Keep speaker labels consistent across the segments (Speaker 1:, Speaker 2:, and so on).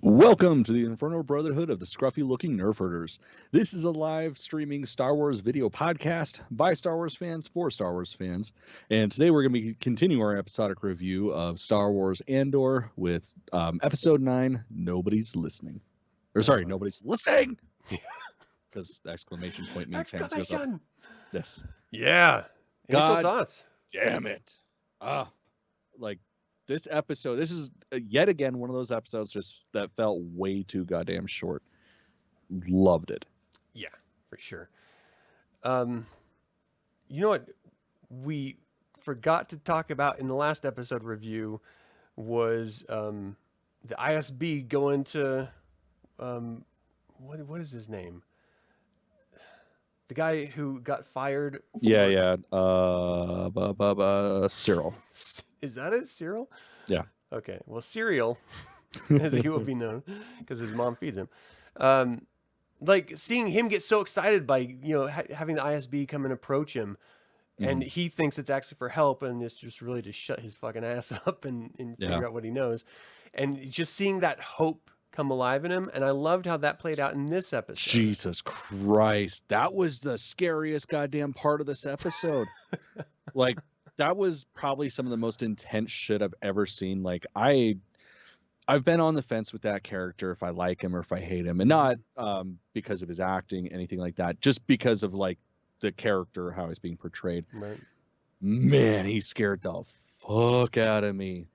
Speaker 1: Welcome to the Infernal Brotherhood of the Scruffy Looking Nerf Herders. This is a live streaming Star Wars video podcast by Star Wars fans for Star Wars fans. And today we're going to be continuing our episodic review of Star Wars Andor with episode 9, Nobody's Listening. Or sorry, Nobody's Listening! Because exclamation point means hands goes up. Yes.
Speaker 2: Yeah.
Speaker 1: God
Speaker 2: thoughts.
Speaker 1: Damn it. This episode, this is yet again one of those episodes just that felt way too goddamn short. Loved it.
Speaker 2: Yeah, for sure. You know what we forgot to talk about in the last episode review was the ISB going to what is his name? The guy who got fired.
Speaker 1: Cyril.
Speaker 2: Is that it, Cyril?
Speaker 1: Yeah.
Speaker 2: Okay. Well, Cyril, as he will be known, because his mom feeds him. Like seeing him get so excited by having the ISB come and approach him, and he thinks it's actually for help, and it's just really to shut his fucking ass up and figure out what he knows, and just seeing that hope come alive in him, and I loved how that played out in this episode.
Speaker 1: Jesus Christ, that was the scariest goddamn part of this episode. Like, that was probably some of the most intense shit I've ever seen. Like, I've been on the fence with that character, if I like him or if I hate him, and not because of his acting, anything like that, just because of like the character, how he's being portrayed.
Speaker 2: Right.
Speaker 1: Man, he scared the fuck out of me,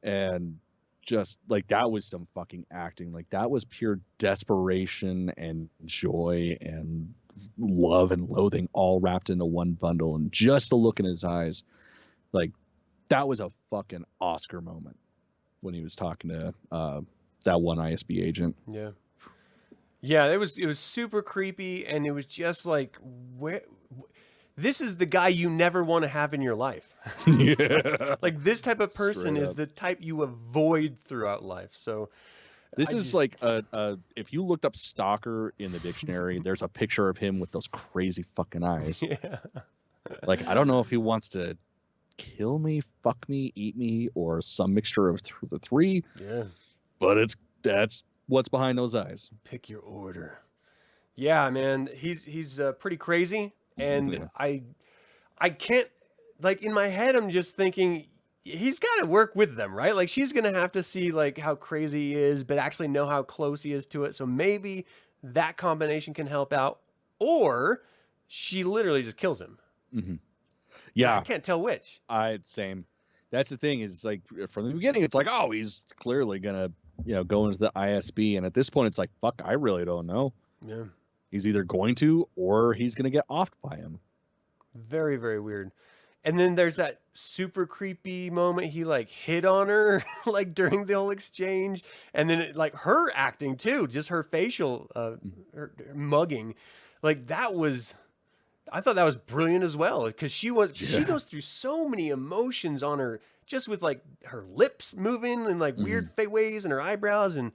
Speaker 1: and just like that was some fucking acting. Like that was pure desperation and joy and love and loathing all wrapped into one bundle, and just the look in his eyes, like that was a fucking Oscar moment when he was talking to that one ISB agent.
Speaker 2: Yeah, it was super creepy, and it was just like, this is the guy you never want to have in your life.
Speaker 1: Yeah.
Speaker 2: Like this type of person is the type you avoid throughout life. So
Speaker 1: this is like if you looked up stalker in the dictionary, there's a picture of him with those crazy fucking eyes.
Speaker 2: Yeah.
Speaker 1: Like, I don't know if he wants to kill me, fuck me, eat me, or some mixture of the three.
Speaker 2: Yeah.
Speaker 1: But that's what's behind those eyes.
Speaker 2: Pick your order. Yeah, man. He's pretty crazy. And I can't, like, in my head, I'm just thinking he's got to work with them, right? Like, she's going to have to see, like, how crazy he is, but actually know how close he is to it. So maybe that combination can help out. Or she literally just kills him.
Speaker 1: Mm-hmm. Yeah.
Speaker 2: I can't tell which.
Speaker 1: Same. That's the thing is, like, from the beginning, it's like, oh, he's clearly going to, go into the ISB. And at this point, it's like, fuck, I really don't know.
Speaker 2: Yeah.
Speaker 1: He's either going to, or he's going to get offed by him.
Speaker 2: Very, very weird. And then there's that super creepy moment. He like hit on her, like during the whole exchange. And then like her acting too, just her facial, her mugging. Like I thought that was brilliant as well. Cause she goes through so many emotions on her, just with like her lips moving in like weird ways and her eyebrows, and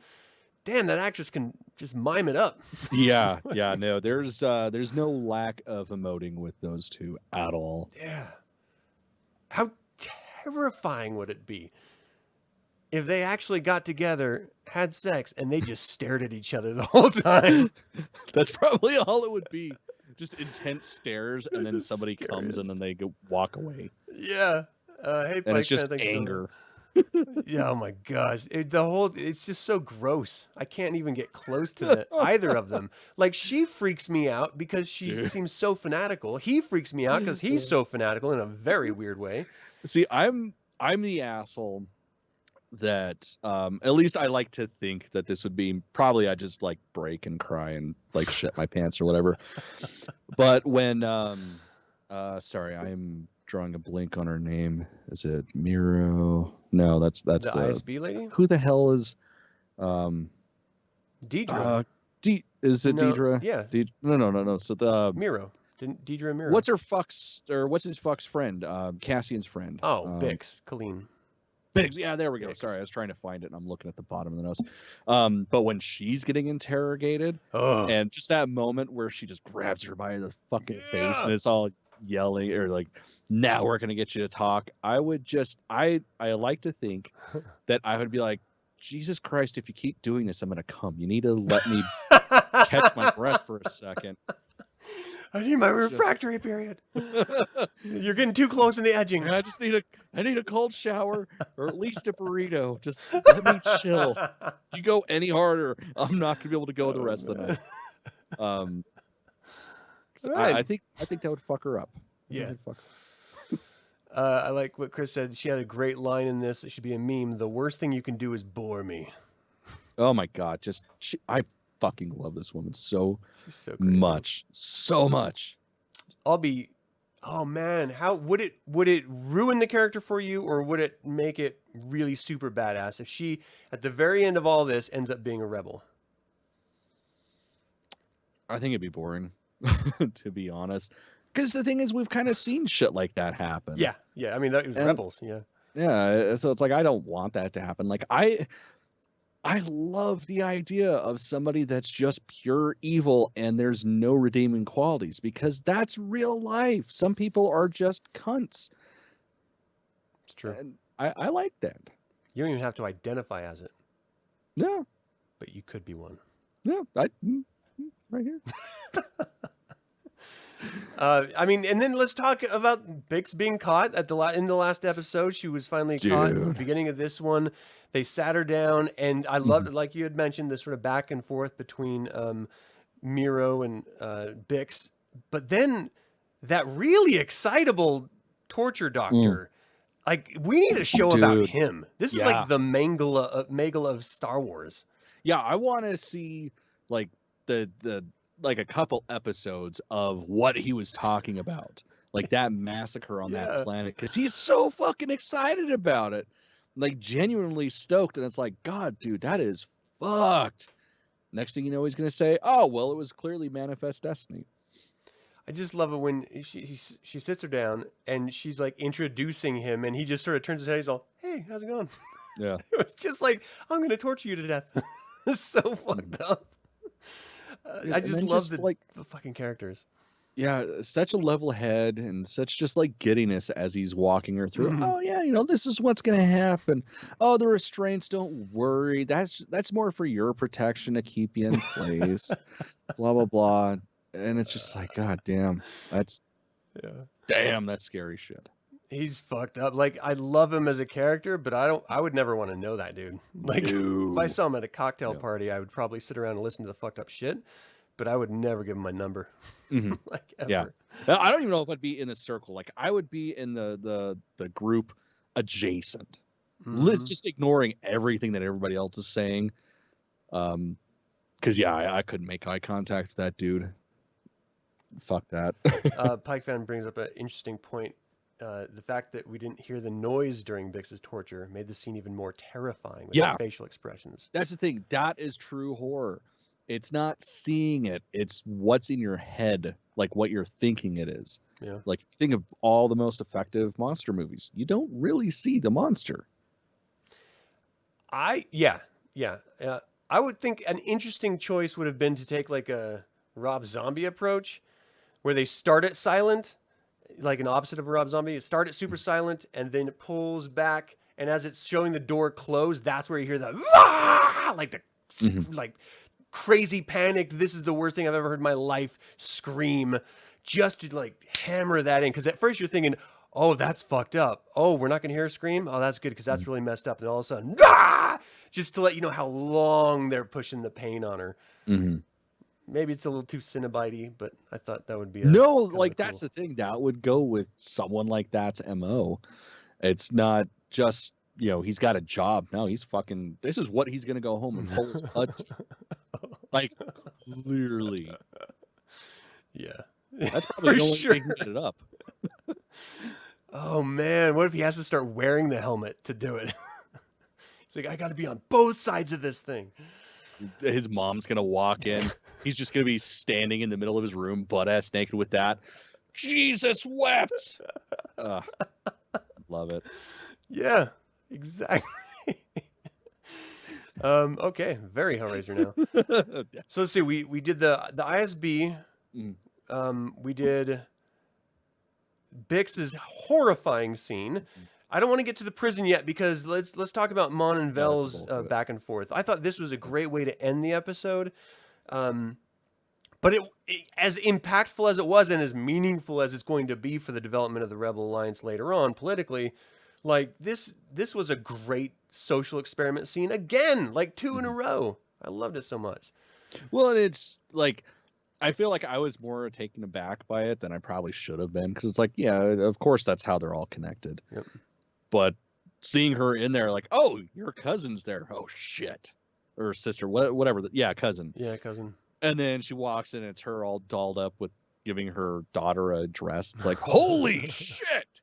Speaker 2: damn, that actress can just mime it up.
Speaker 1: Yeah. No, there's no lack of emoting with those two at all.
Speaker 2: Yeah. How terrifying would it be if they actually got together, had sex, and they just stared at each other the whole time?
Speaker 1: That's probably all it would be. Just intense stares, and then somebody comes, and then they walk away.
Speaker 2: Yeah. Hey,
Speaker 1: and it's just anger.
Speaker 2: Yeah, oh my gosh. It's just so gross. I can't even get close to either of them. Like, she freaks me out because she seems so fanatical. He freaks me out because he's so fanatical in a very weird way.
Speaker 1: See, I'm the asshole that at least I like to think that this would be probably I just like break and cry and like shit my pants or whatever. But when sorry, I'm drawing a blank on her name. Is it Miro? No, that's the
Speaker 2: ISB lady.
Speaker 1: Who the hell is
Speaker 2: Deidre?
Speaker 1: Is it Deidre?
Speaker 2: Yeah.
Speaker 1: No. So the
Speaker 2: Miro. Deidre and Miro.
Speaker 1: What's his fuck's friend? Cassian's friend.
Speaker 2: Oh, Bix, Colleen.
Speaker 1: Bix, yeah, there we go. Sorry, I was trying to find it, and I'm looking at the bottom of the notes. But when she's getting interrogated, and just that moment where she just grabs her by the fucking face, and it's all yelling or like, now we're gonna get you to talk. I like to think that I would be like, Jesus Christ, if you keep doing this, I'm gonna come. You need to let me catch my breath for a second.
Speaker 2: I need my refractory period. You're getting too close in the edging.
Speaker 1: I need a cold shower or at least a burrito. Just let me chill. You go any harder, I'm not gonna be able to go the rest of the night.
Speaker 2: Right.
Speaker 1: I think that would fuck her up.
Speaker 2: Yeah. I like what Chris said. She had a great line in this. It should be a meme. The worst thing you can do is bore me.
Speaker 1: Oh my God. I fucking love this woman so much.
Speaker 2: Oh man, how would it ruin the character for you, or would it make it really super badass if she at the very end of all this ends up being a rebel?
Speaker 1: I think it'd be boring, to be honest. Because the thing is, we've kind of seen shit like that happen.
Speaker 2: Yeah. I mean, that was Rebels. Yeah.
Speaker 1: Yeah. So it's like, I don't want that to happen. Like, I love the idea of somebody that's just pure evil and there's no redeeming qualities, because that's real life. Some people are just cunts.
Speaker 2: It's true.
Speaker 1: And I like that.
Speaker 2: You don't even have to identify as it.
Speaker 1: No.
Speaker 2: But you could be one.
Speaker 1: No. Right here.
Speaker 2: I mean, and then let's talk about Bix being caught in the last episode. She was finally caught at the beginning of this one. They sat her down, and I loved, like you had mentioned, this sort of back and forth between Miro and Bix. But then that really excitable torture doctor, like, we need a show about him. This is like the Mangala of Star Wars.
Speaker 1: Yeah, I want to see like the like a couple episodes of what he was talking about, like that massacre on that planet, because he's so fucking excited about it, like genuinely stoked. And it's like, God, dude, that is fucked. Next thing you know, he's gonna say, oh well, it was clearly manifest destiny.
Speaker 2: I just love it when she sits her down and she's like introducing him, and he just sort of turns his head. He's all, hey, how's it going?
Speaker 1: Yeah.
Speaker 2: It was just like, I'm gonna torture you to death. It's so fucked up. I just love the fucking characters.
Speaker 1: Yeah, such a level head and such just like giddiness as he's walking her through. Oh yeah, this is what's gonna happen. Oh, the restraints, don't worry. That's more for your protection to keep you in place. Blah blah blah. And it's just like, God damn, that's scary shit.
Speaker 2: He's fucked up. Like, I love him as a character, but I would never want to know that dude. Like, if I saw him at a cocktail party, I would probably sit around and listen to the fucked up shit, but I would never give him my number. Like, ever.
Speaker 1: Yeah. I don't even know if I'd be in a circle. Like, I would be in the group adjacent. Just ignoring everything that everybody else is saying. Because I couldn't make eye contact with that dude. Fuck that.
Speaker 2: Pike Fan brings up an interesting point. The fact that we didn't hear the noise during Bix's torture made the scene even more terrifying with the facial expressions.
Speaker 1: That's the thing. That is true horror. It's not seeing it. It's what's in your head, like what you're thinking it is.
Speaker 2: Yeah.
Speaker 1: Like, think of all the most effective monster movies. You don't really see the monster.
Speaker 2: I would think an interesting choice would have been to take like a Rob Zombie approach, where they start it silent, like an opposite of a Rob Zombie. It start it super silent, and then it pulls back, and as it's showing the door closed, that's where you hear the like the like crazy panic. This is the worst thing I've ever heard in my life. Scream, just to like hammer that in, because at first you're thinking, oh, that's fucked up. Oh, we're not gonna hear a scream. Oh, that's good, because that's really messed up. And all of a sudden, just to let you know how long they're pushing the pain on her. Maybe it's a little too Cinnabite-y, but I thought that would be
Speaker 1: that's the thing. That would go with someone like that's MO. It's not just, he's got a job. No, he's fucking, this is what he's going to go home and pull his HUD. Like, clearly.
Speaker 2: Yeah.
Speaker 1: That's probably the only way he can get it up.
Speaker 2: Oh, man. What if he has to start wearing the helmet to do it? He's like, I got to be on both sides of this thing.
Speaker 1: His mom's gonna walk in. He's just gonna be standing in the middle of his room, butt-ass naked with that. Jesus wept. Love it.
Speaker 2: Yeah, exactly. Okay, very Hellraiser now. So let's see. We did the ISB. We did Bix's horrifying scene. I don't want to get to the prison yet because let's talk about Mon and
Speaker 1: Yeah, that's the
Speaker 2: Vel's
Speaker 1: bulk of it.
Speaker 2: back and forth. I thought this was a great way to end the episode. But it, as impactful as it was and as meaningful as it's going to be for the development of the Rebel Alliance later on politically, like this was a great social experiment scene again, like 2 in a row. I loved it so much.
Speaker 1: Well, and it's like, I feel like I was more taken aback by it than I probably should have been, because it's like, yeah, of course that's how they're all connected.
Speaker 2: Yep.
Speaker 1: But seeing her in there, like, oh, your cousin's there. Oh shit, or sister, whatever. Yeah, cousin.
Speaker 2: Yeah, cousin.
Speaker 1: And then she walks in, and it's her all dolled up with giving her daughter a dress. It's like, holy shit.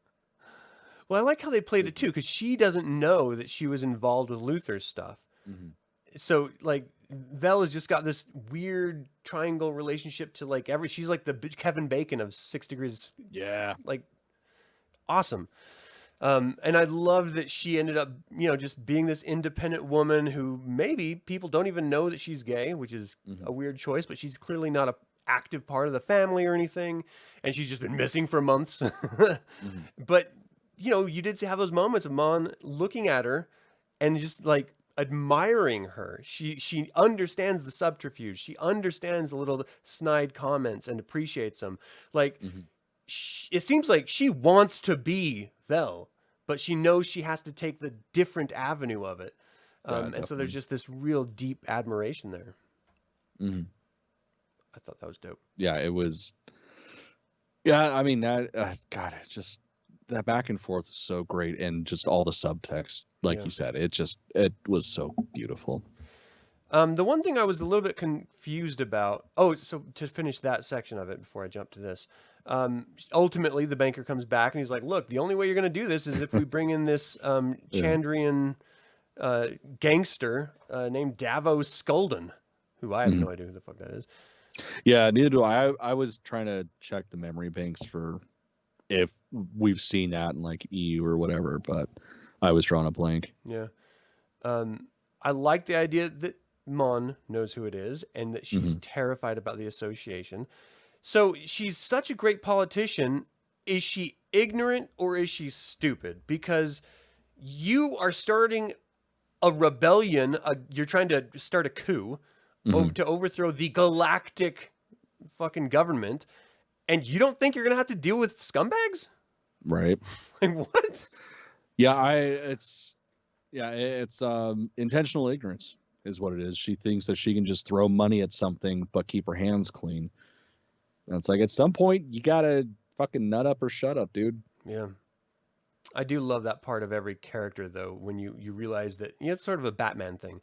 Speaker 2: Well, I like how they played it too, because she doesn't know that she was involved with Luther's stuff.
Speaker 1: Mm-hmm.
Speaker 2: So like Vel has just got this weird triangle relationship to like she's like the Kevin Bacon of 6 Degrees.
Speaker 1: Yeah.
Speaker 2: Like awesome. And I love that she ended up, just being this independent woman who maybe people don't even know that she's gay, which is a weird choice, but she's clearly not a active part of the family or anything. And she's just been missing for months. But, you did have those moments of Mon looking at her and just like admiring her. She understands the subterfuge. She understands the little snide comments and appreciates them. Like, it seems like she wants to be Vel, but she knows she has to take the different avenue of it. And so there's just this real deep admiration there. I thought that was dope.
Speaker 1: Yeah, it was. Yeah, I mean, that, God, it just, that back and forth is so great. And just all the subtext, like you said, it was so beautiful.
Speaker 2: The one thing I was a little bit confused about, so to finish that section of it before I jump to this, ultimately the banker comes back and he's like, look, the only way you're going to do this is if we bring in this Chandrian gangster named Davos Skulden, who I have no idea who the fuck that is.
Speaker 1: Yeah, neither do I. I was trying to check the memory banks for if we've seen that in like EU or whatever, but I was drawing a blank.
Speaker 2: Yeah. I like the idea that Mon knows who it is and that she's terrified about the association. So she's such a great politician. Is she ignorant or is she stupid? Because you are starting a rebellion. You're trying to start a coup to overthrow the galactic fucking government. And you don't think you're going to have to deal with scumbags?
Speaker 1: Right.
Speaker 2: Like what?
Speaker 1: Yeah, it's intentional ignorance is what it is. She thinks that she can just throw money at something but keep her hands clean. And it's like, at some point you gotta fucking nut up or shut up, dude.
Speaker 2: Yeah. I do love that part of every character though, when you realize that it's sort of a Batman thing.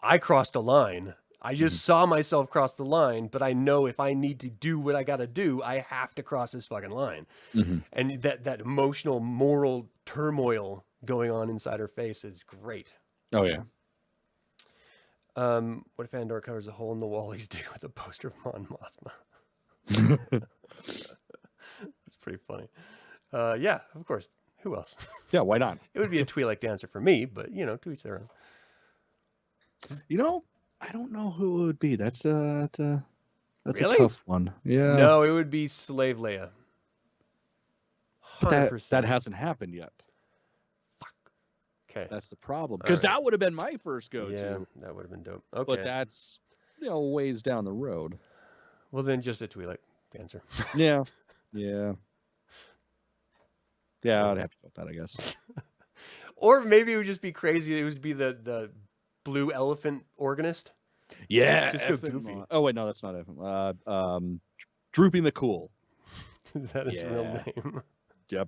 Speaker 2: I crossed a line. I just saw myself cross the line, but I know if I need to do what I got to do, I have to cross this fucking line. And that emotional, moral turmoil going on inside her face is great.
Speaker 1: Oh yeah.
Speaker 2: What if Andor covers a hole in the wall he's digging with a poster of Mon Mothma? That's pretty funny. Yeah, of course. Who else?
Speaker 1: Yeah, why not?
Speaker 2: It would be a Twi'lek dancer for me, but to each their own.
Speaker 1: I don't know who it would be. That's a
Speaker 2: Really?
Speaker 1: tough one. Yeah.
Speaker 2: No, it would be Slave Leia. 100%.
Speaker 1: But that hasn't happened yet.
Speaker 2: Fuck. Okay.
Speaker 1: That's the problem. Because that would have been my first go-to.
Speaker 2: Yeah, that would have been dope. Okay.
Speaker 1: But that's ways down the road.
Speaker 2: Well, then just a Twi'lek dancer.
Speaker 1: Yeah. Yeah. Yeah, I'd have to go with that, I guess.
Speaker 2: Or maybe it would just be crazy. It would be the blue elephant organist.
Speaker 1: Yeah.
Speaker 2: Just go goofy.
Speaker 1: Oh wait, no, that's not Effin. Droopy McCool.
Speaker 2: That is his real name.
Speaker 1: Yep.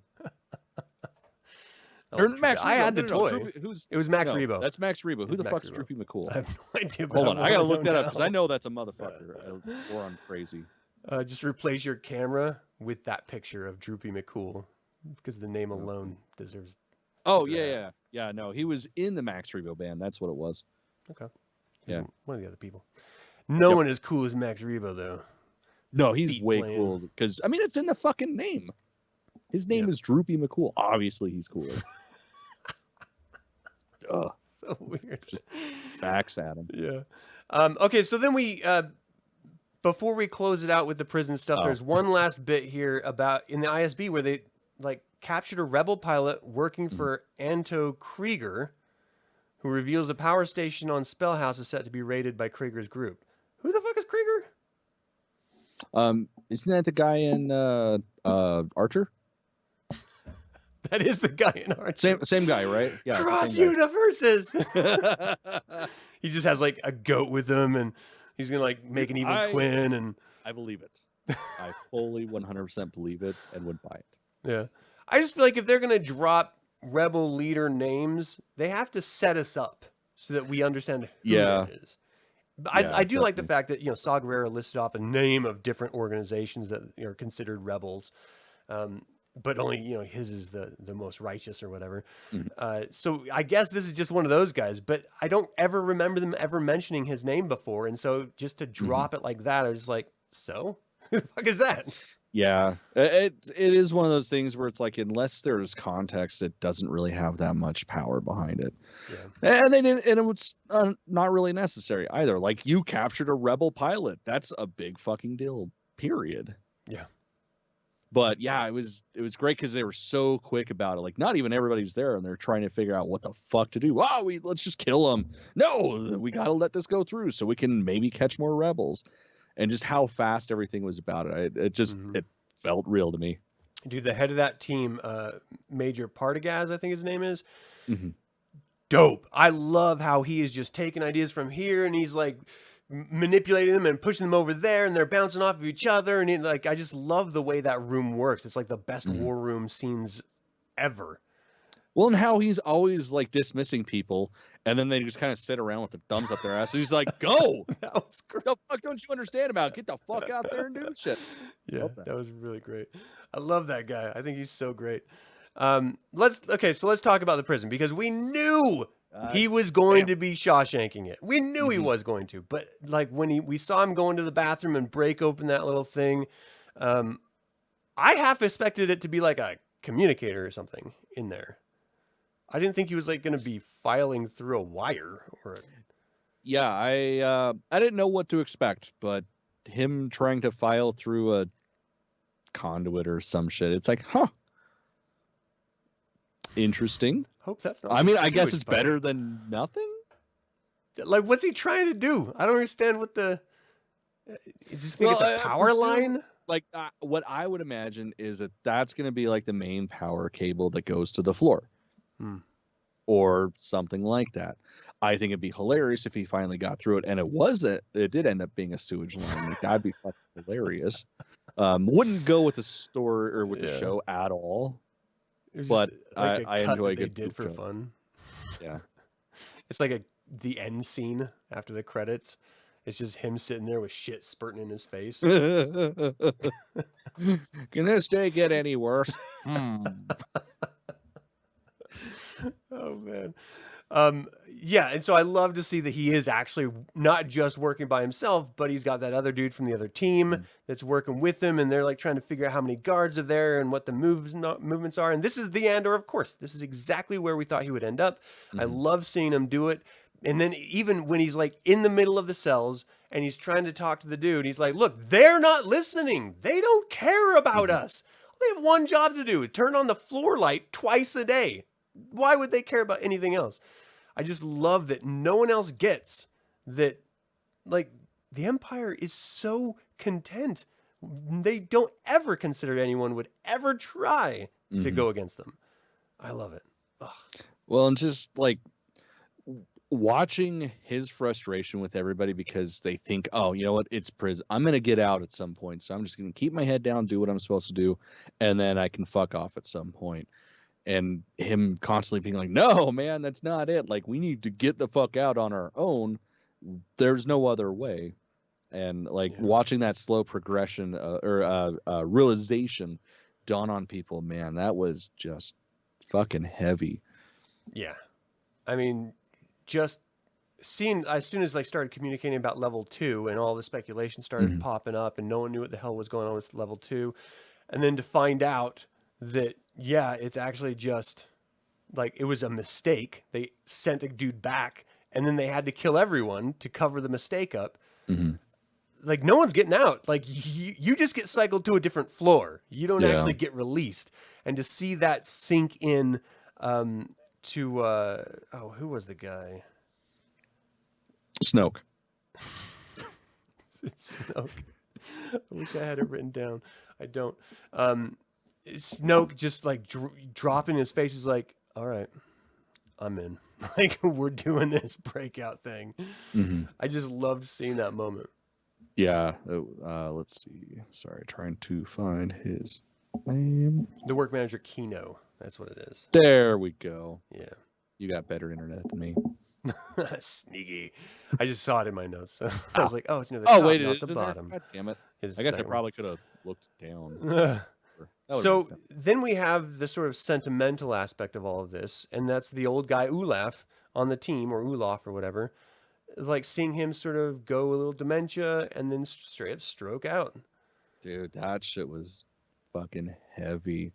Speaker 2: Max I had the toy. It was Max Rebo.
Speaker 1: That's Max Rebo. Who the fuck's Droopy McCool?
Speaker 2: I have no idea.
Speaker 1: Hold on, I gotta look that up because I know that's a motherfucker. Or I'm crazy.
Speaker 2: Just replace your camera with that picture of Droopy McCool because the name alone deserves.
Speaker 1: Oh yeah. No, he was in the Max Rebo band. That's what it was.
Speaker 2: Okay.
Speaker 1: Yeah.
Speaker 2: One of the other people. No one as cool as Max Rebo though.
Speaker 1: No, he's way cool because it's in the fucking name. His name is Droopy McCool. Obviously, he's cooler. Ugh.
Speaker 2: So weird.
Speaker 1: Just backs at him.
Speaker 2: Yeah. Okay, so then we, before we close it out with the prison stuff, there's one last bit here about in the ISB where they captured a rebel pilot working for Anto Krieger, who reveals the power station on Spellhouse is set to be raided by Krieger's group. Who the fuck is Krieger?
Speaker 1: Isn't that the guy in Archer?
Speaker 2: That is the guy in Archer.
Speaker 1: Same guy, right? Yeah.
Speaker 2: Cross universes. He just has like a goat with him, and he's gonna like make an evil twin. And
Speaker 1: I believe it. I fully 100% believe it and would buy it.
Speaker 2: Yeah, I just feel like if they're gonna drop rebel leader names, they have to set us up so that we understand who it is. I do like the fact that, you know, Saw Gerrera listed off a name of different organizations that are considered rebels, but only, you know, his is the most righteous or whatever. So I guess this is just one of those guys, but I don't ever remember them ever mentioning his name before, and so just to drop it like that, I was just like, so who the fuck is that?
Speaker 1: Yeah, it is one of those things where it's like, unless there's context, it doesn't really have that much power behind it. Yeah. And they didn't, and it was not really necessary either. Like, you captured a rebel pilot. That's a big fucking deal, period.
Speaker 2: Yeah.
Speaker 1: But yeah, it was great because they were so quick about it. Like, not even everybody's there, and they're trying to figure out what the fuck to do. Let's just kill them. No, we got to let this go through so we can maybe catch more rebels. And just how fast everything was about it. It just it felt real to me.
Speaker 2: Dude, the head of that team, Major Partagaz, I think his name is. Dope. I love how he is just taking ideas from here, and he's like manipulating them and pushing them over there, and they're bouncing off of each other. And I just love the way that room works. It's like the best war room scenes ever.
Speaker 1: Well, and how he's always like dismissing people, and then they just kind of sit around with their thumbs up their ass. So he's like, "Go!
Speaker 2: That was great.
Speaker 1: The fuck don't you understand about it? Get the fuck out there and do shit."
Speaker 2: Yeah, that was really great. I love that guy. I think he's so great. Let's talk about the prison, because we knew he was going to be Shawshanking it. We knew he was going to, but like when we saw him go into the bathroom and break open that little thing, I half expected it to be like a communicator or something in there. I didn't think he was like going to be filing through a wire or.
Speaker 1: Yeah, I didn't know what to expect, but him trying to file through a conduit or some shit, it's like, huh, interesting.
Speaker 2: Hope that's not.
Speaker 1: I mean, I guess it's better than nothing.
Speaker 2: Like, what's he trying to do? I don't understand what the. I just think it's a power line.
Speaker 1: Like, what I would imagine is that's going to be like the main power cable that goes to the floor. Or something like that. I think it'd be hilarious if he finally got through it, and it did end up being a sewage line. Like, that'd be fucking hilarious. Wouldn't go with the story or with the show at all. But like I enjoy a good
Speaker 2: did for
Speaker 1: show.
Speaker 2: Fun.
Speaker 1: Yeah,
Speaker 2: it's like the end scene after the credits. It's just him sitting there with shit spurting in his face.
Speaker 1: Can this day get any worse?
Speaker 2: Oh man. Yeah, and so I love to see that he is actually not just working by himself, but he's got that other dude from the other team that's working with him, and they're like trying to figure out how many guards are there and what the movements are. And this is the Andor, of course. This is exactly where we thought he would end up. I love seeing him do it. And then even when he's like in the middle of the cells and he's trying to talk to the dude, he's like, look, they're not listening. They don't care about us. They have one job to do: turn on the floor light twice a day. Why would they care about anything else? I just love that no one else gets that. Like, the Empire is so content. They don't ever consider anyone would ever try to go against them. I love it. Ugh.
Speaker 1: Well, and just like watching his frustration with everybody because they think, oh, you know what, it's prison. I'm going to get out at some point. So I'm just going to keep my head down, do what I'm supposed to do. And then I can fuck off at some point. And him constantly being like, no, man, that's not it. Like, we need to get the fuck out on our own. There's no other way. And like watching that slow progression or realization dawn on people, man, that was just fucking heavy.
Speaker 2: Yeah. I mean, just seeing as soon as they started communicating about level 2 and all the speculation started popping up and no one knew what the hell was going on with level 2. And then to find out that, yeah, it's actually just like it was a mistake. They sent a dude back and then they had to kill everyone to cover the mistake up. like no one's getting out. Like you just get cycled to a different floor. You don't
Speaker 1: Yeah.
Speaker 2: actually get released. And to see that sink in to who was the guy?
Speaker 1: Snoke.
Speaker 2: It's Snoke. I wish I had it written down. I don't. Snoke just like dropping his face is like, all right, I'm in. Like we're doing this breakout thing.
Speaker 1: Mm-hmm.
Speaker 2: I just loved seeing that moment.
Speaker 1: Yeah. Let's see. Sorry, trying to find his name.
Speaker 2: The work manager Kino. That's what it is.
Speaker 1: There we go.
Speaker 2: Yeah.
Speaker 1: You got better internet than me.
Speaker 2: Sneaky. I just saw it in my notes. So I was like, oh, it's near the top,
Speaker 1: wait,
Speaker 2: not
Speaker 1: it
Speaker 2: the
Speaker 1: is in
Speaker 2: bottom.
Speaker 1: there? God damn it.
Speaker 2: Is
Speaker 1: I guess I
Speaker 2: second
Speaker 1: probably could have looked down.
Speaker 2: one. So
Speaker 1: So
Speaker 2: then we have the sort of sentimental aspect of all of this, and that's the old guy Olaf on the team, or Olaf or whatever. Like seeing him sort of go a little dementia and then straight up stroke out.
Speaker 1: dude, that shit was fucking heavy.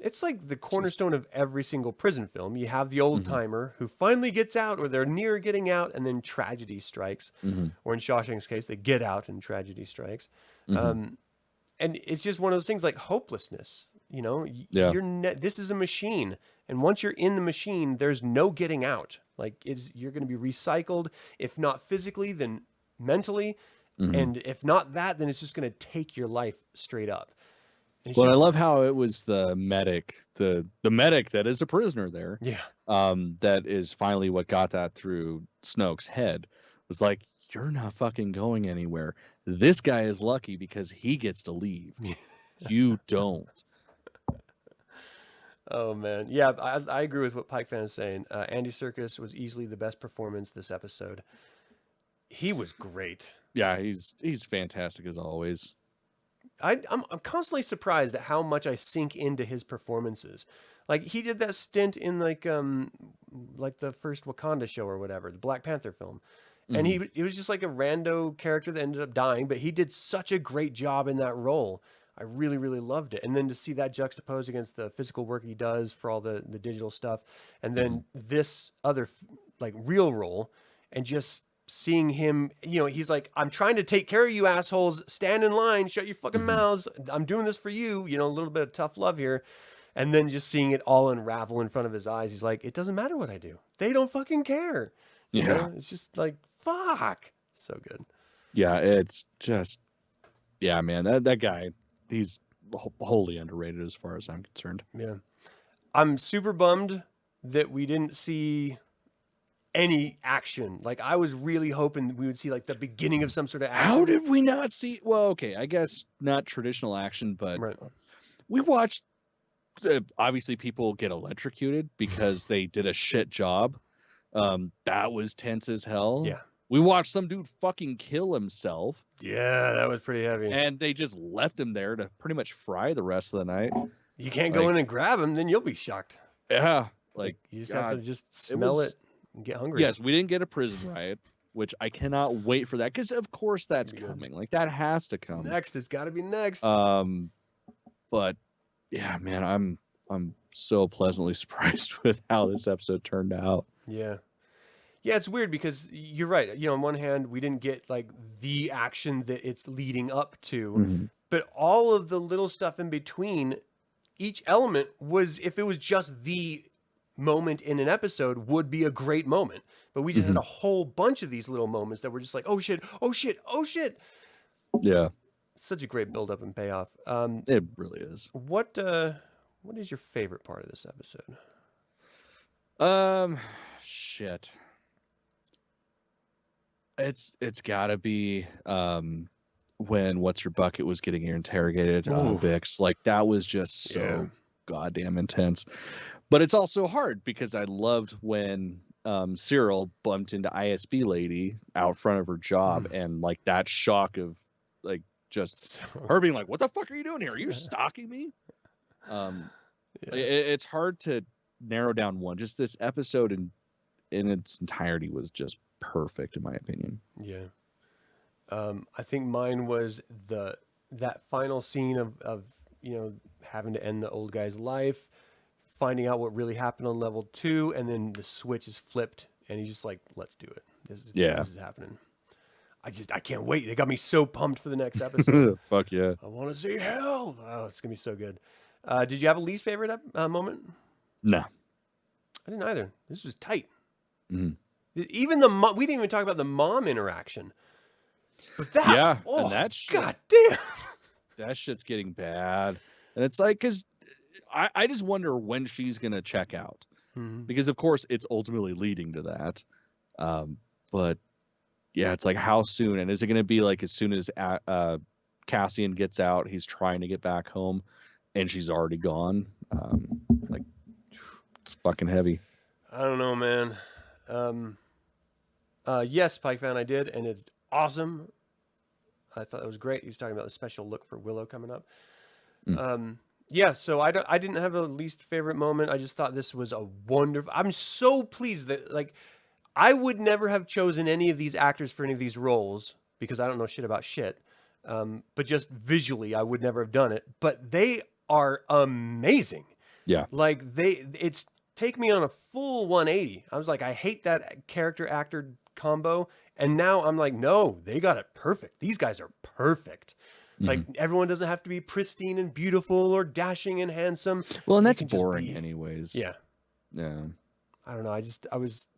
Speaker 2: It's like the cornerstone of every single prison film. You have the old timer who finally gets out, or they're near getting out, and then tragedy strikes. Or in Shawshank's case, they get out and tragedy strikes. And it's just one of those things like hopelessness. You know,
Speaker 1: Yeah.
Speaker 2: this is a machine, and once you're in the machine, there's no getting out. Like you're going to be recycled, if not physically, then mentally, and if not that, then it's just going to take your life straight up.
Speaker 1: Well, I love how it was the medic, the medic that is a prisoner there.
Speaker 2: Yeah.
Speaker 1: That is finally what got that through Snoke's head. Was like, you're not fucking going anywhere. This guy is lucky because he gets to leave. You don't.
Speaker 2: Oh man, yeah, I agree with what Pike Fan is saying. Andy Serkis was easily the best performance this episode. He was great.
Speaker 1: Yeah, he's fantastic as always.
Speaker 2: I'm constantly surprised at how much I sink into his performances. Like he did that stint in like the first Wakanda show or whatever, the Black Panther film. And he was just like a rando character that ended up dying, but he did such a great job in that role. I really, really loved it. And then to see that juxtaposed against the physical work he does for all the digital stuff, and then this other like real role, and just seeing him, you know, he's like, I'm trying to take care of you assholes. Stand in line, shut your fucking mouths. I'm doing this for you. You know, a little bit of tough love here. And then just seeing it all unravel in front of his eyes. He's like, it doesn't matter what I do. They don't fucking care. You know? It's just like, fuck. So good.
Speaker 1: Yeah, it's just, yeah, man, that guy, he's wholly underrated as far as I'm concerned.
Speaker 2: Yeah. I'm super bummed that we didn't see any action. Like I was really hoping we would see like the beginning of some sort of action.
Speaker 1: How did we not see? Well, okay, I guess not traditional action, but we watched, obviously people get electrocuted because they did a shit job. That was tense as hell.
Speaker 2: Yeah.
Speaker 1: We watched some dude fucking kill himself.
Speaker 2: Yeah, that was pretty heavy.
Speaker 1: And they just left him there to pretty much fry the rest of the night.
Speaker 2: You can't go in and grab him, then you'll be shocked.
Speaker 1: Yeah.
Speaker 2: Like you just have to just smell it and get hungry.
Speaker 1: Yes, we didn't get a prison riot, which I cannot wait for that, because of course that's coming. Like that has to come.
Speaker 2: Next, it's got to be next.
Speaker 1: But yeah, man, I'm so pleasantly surprised with how this episode turned out.
Speaker 2: Yeah. Yeah, it's weird because you're right. You know, on one hand, we didn't get like the action that it's leading up to, but all of the little stuff in between, each element was, if it was just the moment in an episode, would be a great moment. But we just had a whole bunch of these little moments that were just like, oh shit, oh shit, oh shit.
Speaker 1: Yeah.
Speaker 2: Such a great build up and payoff.
Speaker 1: It really is.
Speaker 2: What is your favorite part of this episode?
Speaker 1: Shit. It's gotta be when What's Your Bucket was getting interrogated on Vix. Like that was just so goddamn intense. But it's also hard because I loved when Cyril bumped into ISB lady out front of her job, and like that shock of like just her being like, what the fuck are you doing here? Are you stalking me? It's hard to narrow down one. Just this episode in its entirety was just perfect in my opinion.
Speaker 2: Yeah. I think mine was that final scene of you know, having to end the old guy's life, finding out what really happened on level 2, and then the switch is flipped and he's just like, let's do it. This is happening. I can't wait. They got me so pumped for the next episode.
Speaker 1: Fuck yeah.
Speaker 2: I want to see hell. Oh, it's gonna be so good. Did you have a least favorite moment?
Speaker 1: No.
Speaker 2: I didn't either. This was tight.
Speaker 1: Mhm.
Speaker 2: Even we didn't even talk about the mom interaction. But that,
Speaker 1: Yeah,
Speaker 2: oh,
Speaker 1: and that shit,
Speaker 2: god damn.
Speaker 1: that shit's getting bad. And it's like, because I just wonder when she's gonna check out, because of course it's ultimately leading to that. But yeah, it's like, how soon? And is it gonna be like as soon as Cassian gets out, he's trying to get back home, and she's already gone? Like, it's fucking heavy.
Speaker 2: I don't know, man. Yes, Pike Fan, I did, and it's awesome. I thought it was great. He was talking about the special look for Willow coming up. Yeah, so I didn't have a least favorite moment. I just thought this was a wonderful. I'm so pleased that, like, I would never have chosen any of these actors for any of these roles because I don't know shit about shit. But just visually, I would never have done it. But they are amazing.
Speaker 1: Yeah.
Speaker 2: Like, it's take me on a full 180. I was like, I hate that character actor combo, and now I'm like, no, they got it perfect. These guys are perfect. Like, everyone doesn't have to be pristine and beautiful or dashing and handsome.
Speaker 1: Well, and
Speaker 2: They
Speaker 1: that's
Speaker 2: can just
Speaker 1: boring
Speaker 2: be-
Speaker 1: anyways.
Speaker 2: Yeah.
Speaker 1: Yeah.
Speaker 2: I don't know. I was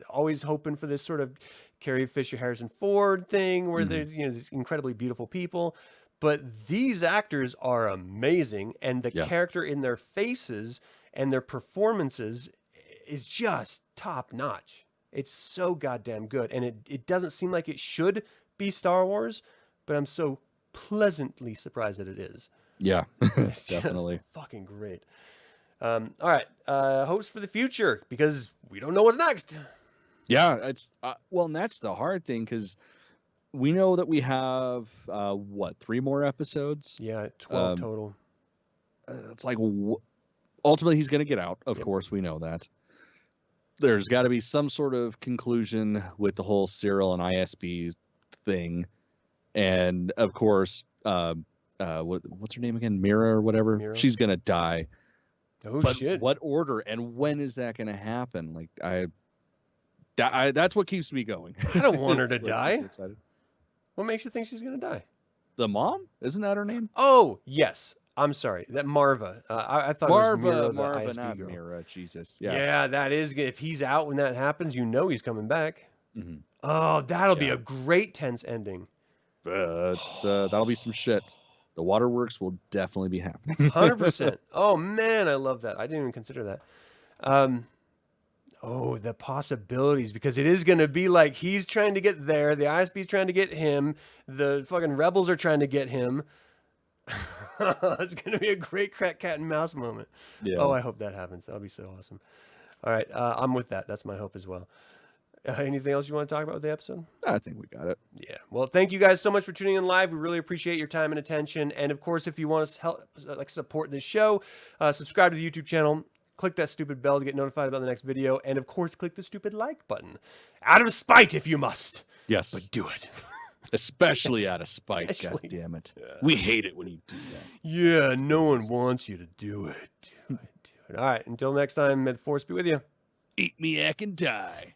Speaker 2: always hoping for this sort of Carrie Fisher, Harrison Ford thing where there's, these incredibly beautiful people, but these actors are amazing, and the character in their faces and their performances is just top notch. It's so goddamn good, and it doesn't seem like it should be Star Wars, but I'm so pleasantly surprised that it is.
Speaker 1: Yeah,
Speaker 2: It's
Speaker 1: definitely.
Speaker 2: just fucking great. All right, hopes for the future, because we don't know what's next.
Speaker 1: Yeah, it's well, and that's the hard thing, because we know that we have 3 more episodes?
Speaker 2: Yeah, 12 total.
Speaker 1: It's like, ultimately he's going to get out. Of course, we know that. There's got to be some sort of conclusion with the whole Cyril and ISB thing, and of course, what's her name again? Mira or whatever.
Speaker 2: Mira.
Speaker 1: She's going to die.
Speaker 2: Oh
Speaker 1: But
Speaker 2: shit!
Speaker 1: what order and when is that going to happen? Like, that's what keeps me going.
Speaker 2: I don't want her to
Speaker 1: Like,
Speaker 2: die.
Speaker 1: I'm excited.
Speaker 2: What makes you think she's gonna die?
Speaker 1: The mom? Isn't that her name?
Speaker 2: Oh yes, I'm sorry. That Marva. I thought it was Mira, the
Speaker 1: Marva,
Speaker 2: ISB
Speaker 1: not
Speaker 2: girl.
Speaker 1: Mira. Jesus.
Speaker 2: Yeah, that is good. If he's out when that happens, you know he's coming back.
Speaker 1: Mhm.
Speaker 2: Oh, that'll be a great tense ending.
Speaker 1: But that'll be some shit. The waterworks will definitely be happening.
Speaker 2: 100%. Oh man, I love that. I didn't even consider that. Oh, the possibilities, because it is going to be like he's trying to get there, the ISB's trying to get him, the fucking rebels are trying to get him. It's going to be a great cat and mouse moment.
Speaker 1: Yeah.
Speaker 2: Oh, I hope that happens. That'll be so awesome. All right, I'm with that. That's my hope as well. Anything else you want to talk about with the episode?
Speaker 1: I think we got it.
Speaker 2: Yeah. Well, thank you guys so much for tuning in live. We really appreciate your time and attention. And of course, if you want to help, support this show, subscribe to the YouTube channel. Click that stupid bell to get notified about the next video. And of course, click the stupid like button. Out of spite, if you must.
Speaker 1: Yes.
Speaker 2: But do it.
Speaker 1: Especially out of spite,
Speaker 2: Especially.
Speaker 1: God damn it. We hate it when you do that.
Speaker 2: Yeah, no one wants you to do it. Do it. All right, until next time, may the force be with you.
Speaker 1: Eat me, ack, and die.